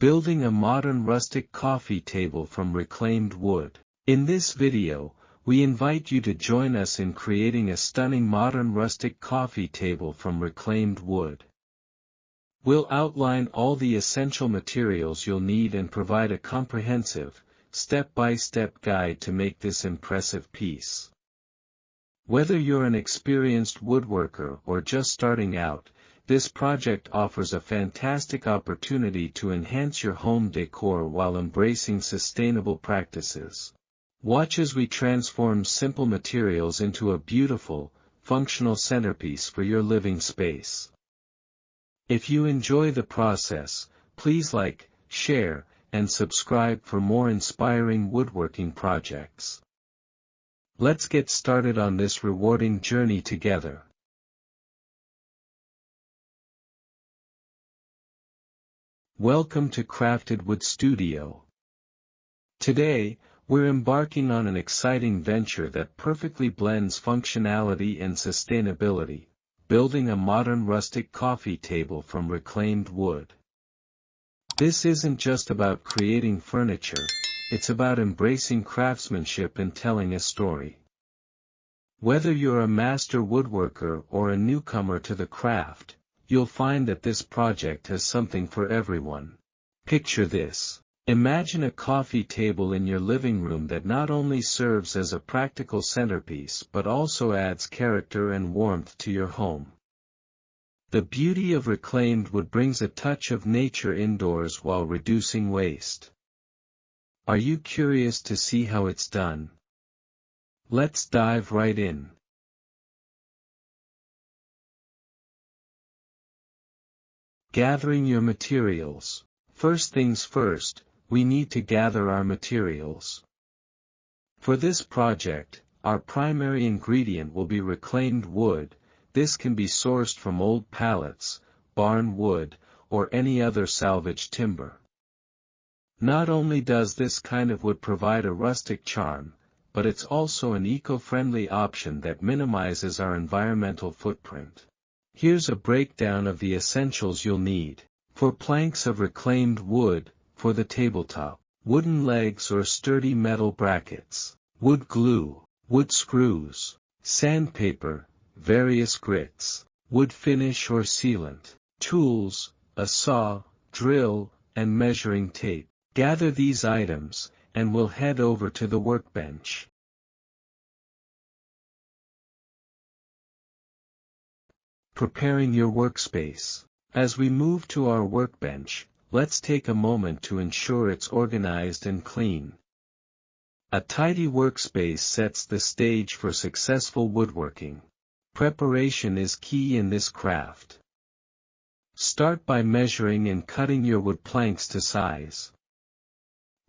Building a modern rustic coffee table from reclaimed wood. In this video, we invite you to join us in creating a stunning modern rustic coffee table from reclaimed wood. We'll outline all the essential materials you'll need and provide a comprehensive, step-by-step guide to make this impressive piece. Whether you're an experienced woodworker or just starting out, this project offers a fantastic opportunity to enhance your home decor while embracing sustainable practices. Watch as we transform simple materials into a beautiful, functional centerpiece for your living space. If you enjoy the process, please like, share, and subscribe for more inspiring woodworking projects. Let's get started on this rewarding journey together. Welcome to Crafted Wood Studio. Today, we're embarking on an exciting venture that perfectly blends functionality and sustainability, building a modern rustic coffee table from reclaimed wood. This isn't just about creating furniture, it's about embracing craftsmanship and telling a story. Whether you're a master woodworker or a newcomer to the craft, you'll find that this project has something for everyone. Picture this. Imagine a coffee table in your living room that not only serves as a practical centerpiece but also adds character and warmth to your home. The beauty of reclaimed wood brings a touch of nature indoors while reducing waste. Are you curious to see how it's done? Let's dive right in. Gathering your materials. First things first, we need to gather our materials. For this project, our primary ingredient will be reclaimed wood. This can be sourced from old pallets, barn wood, or any other salvaged timber. Not only does this kind of wood provide a rustic charm, but it's also an eco-friendly option that minimizes our environmental footprint. Here's a breakdown of the essentials you'll need. For planks of reclaimed wood, for the tabletop, wooden legs or sturdy metal brackets, wood glue, wood screws, sandpaper, various grits, wood finish or sealant, tools, a saw, drill, and measuring tape. Gather these items, and we'll head over to the workbench. Preparing your workspace. As we move to our workbench, let's take a moment to ensure it's organized and clean. A tidy workspace sets the stage for successful woodworking. Preparation is key in this craft. Start by measuring and cutting your wood planks to size.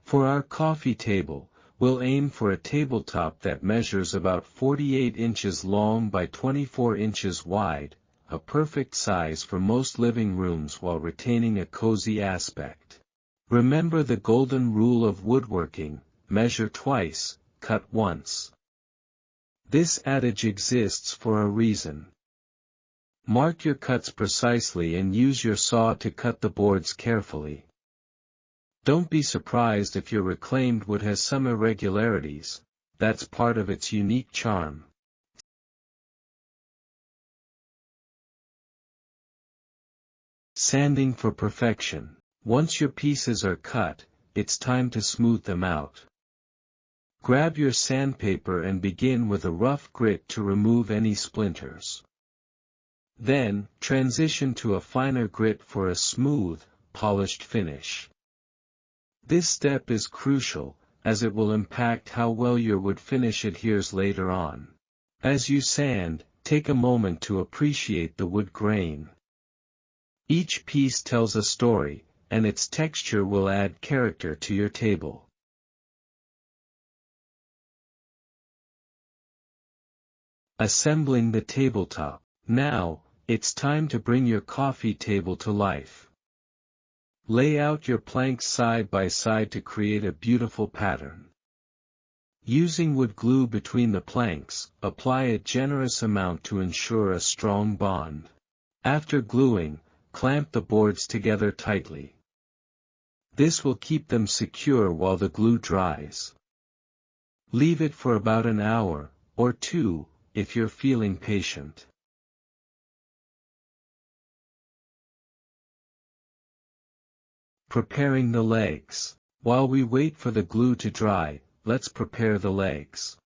For our coffee table, we'll aim for a tabletop that measures about 48 inches long by 24 inches wide, a perfect size for most living rooms while retaining a cozy aspect. Remember the golden rule of woodworking: measure twice, cut once. This adage exists for a reason. Mark your cuts precisely and use your saw to cut the boards carefully. Don't be surprised if your reclaimed wood has some irregularities. That's part of its unique charm. Sanding for perfection. Once your pieces are cut, it's time to smooth them out. Grab your sandpaper and begin with a rough grit to remove any splinters. Then, transition to a finer grit for a smooth, polished finish. This step is crucial, as it will impact how well your wood finish adheres later on. As you sand, take a moment to appreciate the wood grain. Each piece tells a story, and its texture will add character to your table. Assembling the tabletop. Now, it's time to bring your coffee table to life. Lay out your planks side by side to create a beautiful pattern. Using wood glue between the planks, apply a generous amount to ensure a strong bond. After gluing, clamp the boards together tightly. This will keep them secure while the glue dries. Leave it for about an hour, or two, if you're feeling patient. Preparing the legs. While we wait for the glue to dry, let's prepare the legs.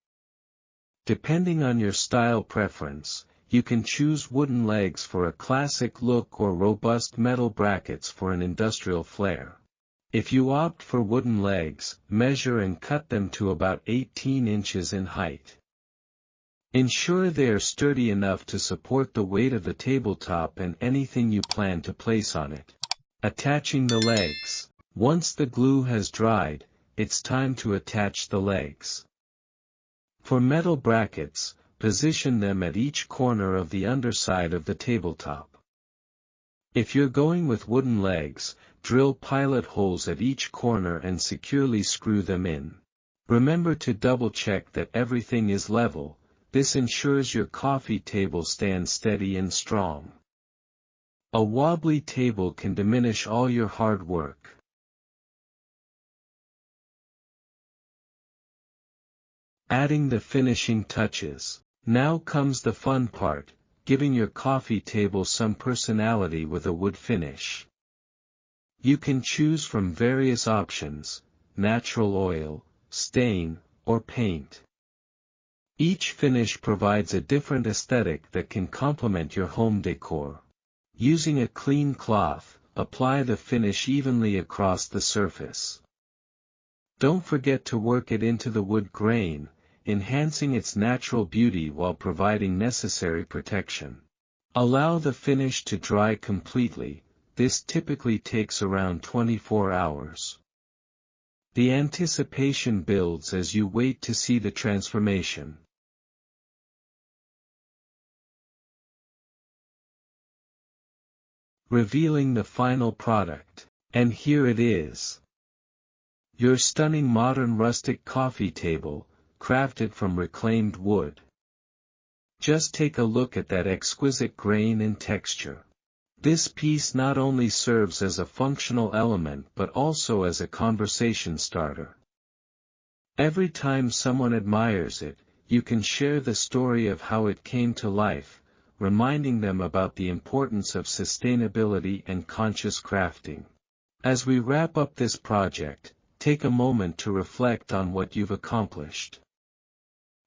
Depending on your style preference, you can choose wooden legs for a classic look or robust metal brackets for an industrial flair. If you opt for wooden legs, measure and cut them to about 18 inches in height. Ensure they are sturdy enough to support the weight of the tabletop and anything you plan to place on it. Attaching the legs. Once the glue has dried, it's time to attach the legs. For metal brackets, position them at each corner of the underside of the tabletop. If you're going with wooden legs, drill pilot holes at each corner and securely screw them in. Remember to double-check that everything is level. This ensures your coffee table stands steady and strong. A wobbly table can diminish all your hard work. Adding the finishing touches. Now comes the fun part, giving your coffee table some personality with a wood finish. You can choose from various options: natural oil, stain, or paint. Each finish provides a different aesthetic that can complement your home decor. Using a clean cloth, apply the finish evenly across the surface. Don't forget to work it into the wood grain, enhancing its natural beauty while providing necessary protection. Allow the finish to dry completely. This typically takes around 24 hours. The anticipation builds as you wait to see the transformation. Revealing the final product. And here it is. Your stunning modern rustic coffee table, crafted from reclaimed wood. Just take a look at that exquisite grain and texture. This piece not only serves as a functional element but also as a conversation starter. Every time someone admires it, you can share the story of how it came to life, reminding them about the importance of sustainability and conscious crafting. As we wrap up this project, take a moment to reflect on what you've accomplished.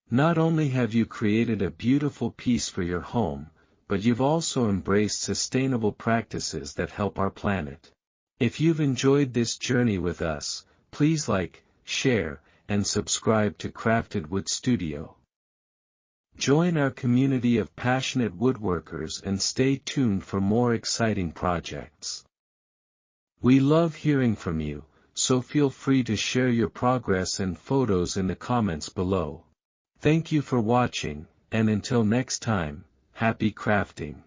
Not only have you created a beautiful piece for your home, but you've also embraced sustainable practices that help our planet. If you've enjoyed this journey with us, please like, share, and subscribe to Crafted Wood Studio. Join our community of passionate woodworkers and stay tuned for more exciting projects. We love hearing from you, so feel free to share your progress and photos in the comments below. Thank you for watching, and until next time, happy crafting.